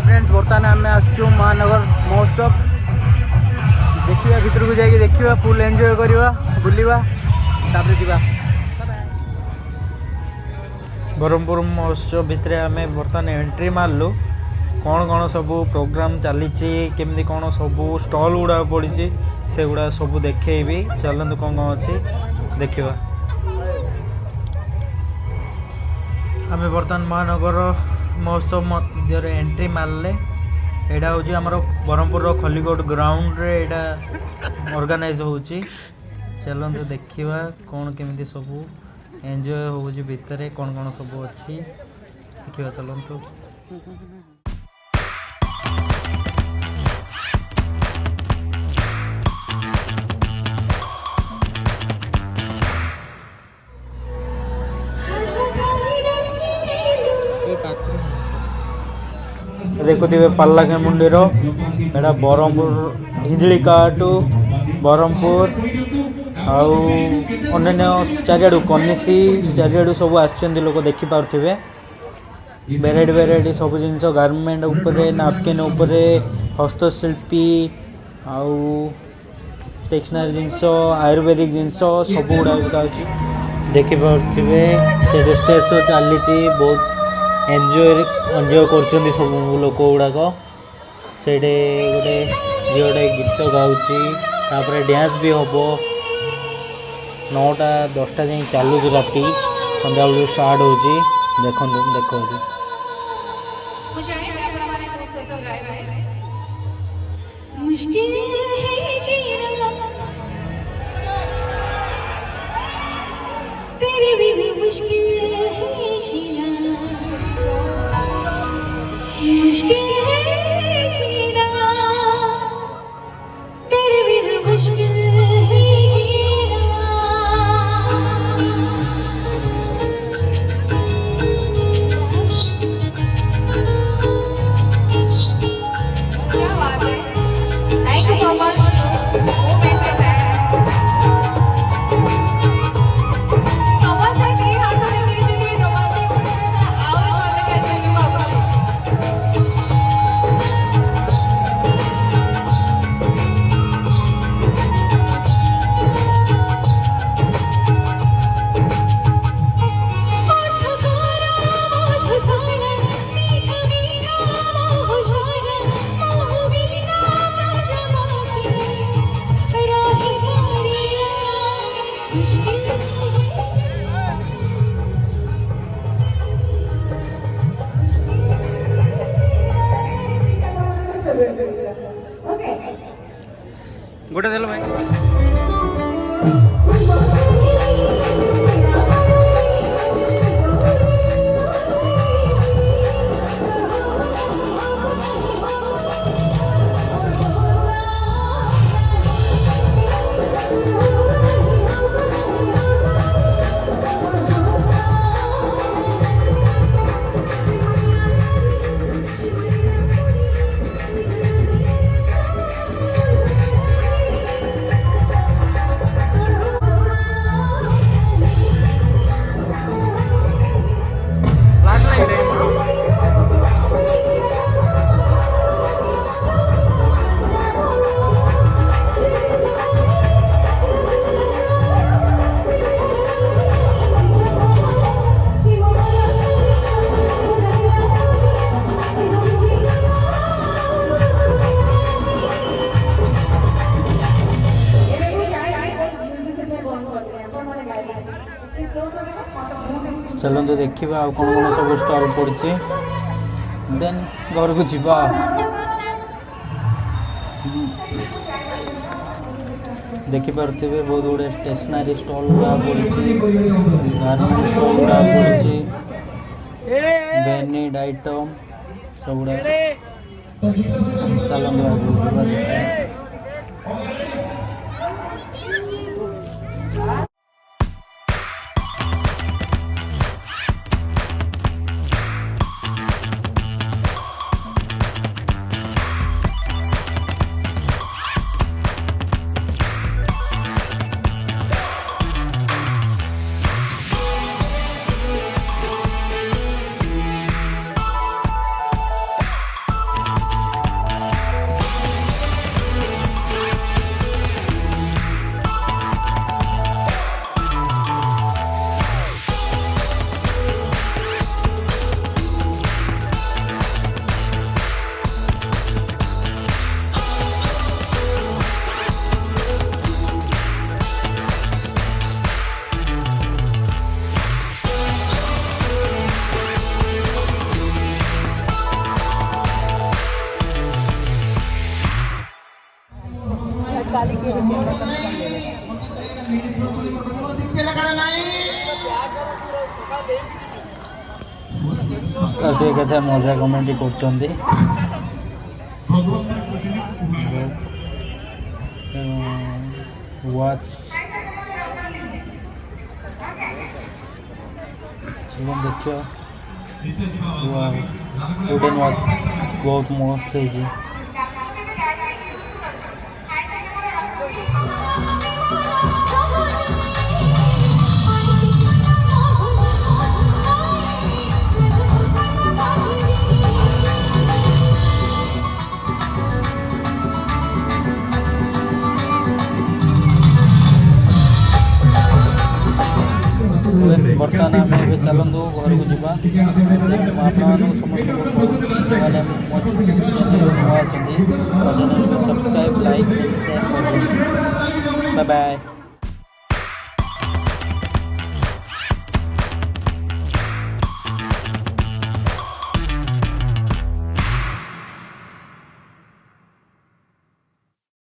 Hi friends बर्तमान आम आसचु महानगर महोत्सव देखिए भितर को जाकि देखा फुल एंजॉय करवा बुलवा तापर जीवा ब्रह्मपुर महोत्सव भितर आम बर्तमान एंट्री मारलु कौन कौन सब प्रोग्राम चली केमती कौन सब स्टल गुड़ा पड़ी से गुड़ा सब देखी चलते कौन कौन अच्छी देखा आम बर्तमान महानगर महोत्सव मध्य एंट्री मारले यहाँ हूँ आमर ब्रह्मपुर खलिकोट ग्राउंड रे यहाँ ऑर्गेनाइज होची चलते देखा कौन केमी सब एंजॉय हो भितर कौन कौन सब अच्छी देखा चलतु देखुवे पाल्लाखे मुंडीर एटा ब्रह्मपुर हिंजलिका टू ब्रह्मपुर आउ अन्य चारिआडू कनिसी चारिआडू सब आसछन्ती लोक देखि पारुथिबे वेराइटी वेराइटी सब जिनस गारमेंट उपरे नापकिन उपरे हस्तशिल्पी आउ टेक्सनारी जिनस आयुर्वेदिक जिनस सब गुड़ा अच्छी देखि पारुथिबे से स्टेज शो चली बहुत एंजॉय कर सब लोक गुड़ाक से गोटे झीटे गीत गाँची डांस भी हम 9टा 10टा जाए चलू राति सन्ध्या बेलू स्टार्ट हो देखो मुश्किल है जीना तेरे बिना मुश्किल है जीना क्या बात है थैंक यू सो मच गोटे देल भाई चलते देखा आ कौन कौन सब स्टल पड़ी देन घर को जीवा देखिपे बहुत गुड़े स्टेशनरी स्टल गुड़ा पड़ी गारमेंट स्टल गुड़ा पड़ी बेनिड आइटम सब गुड़ा चलते ଟିକେ କେତେ ମଜା କମେଣ୍ଟ କରୁଛନ୍ତି। ୱାଚ୍ चलो देखियो वुडन वॉच बहुत मस्त है। बर्तमान आम ए चलतु घर को जावा आपण समस्त मो चैनल नुआ अच्छे चैनल को सब्सक्राइब लाइक एंड शेयर कर। Bye bye.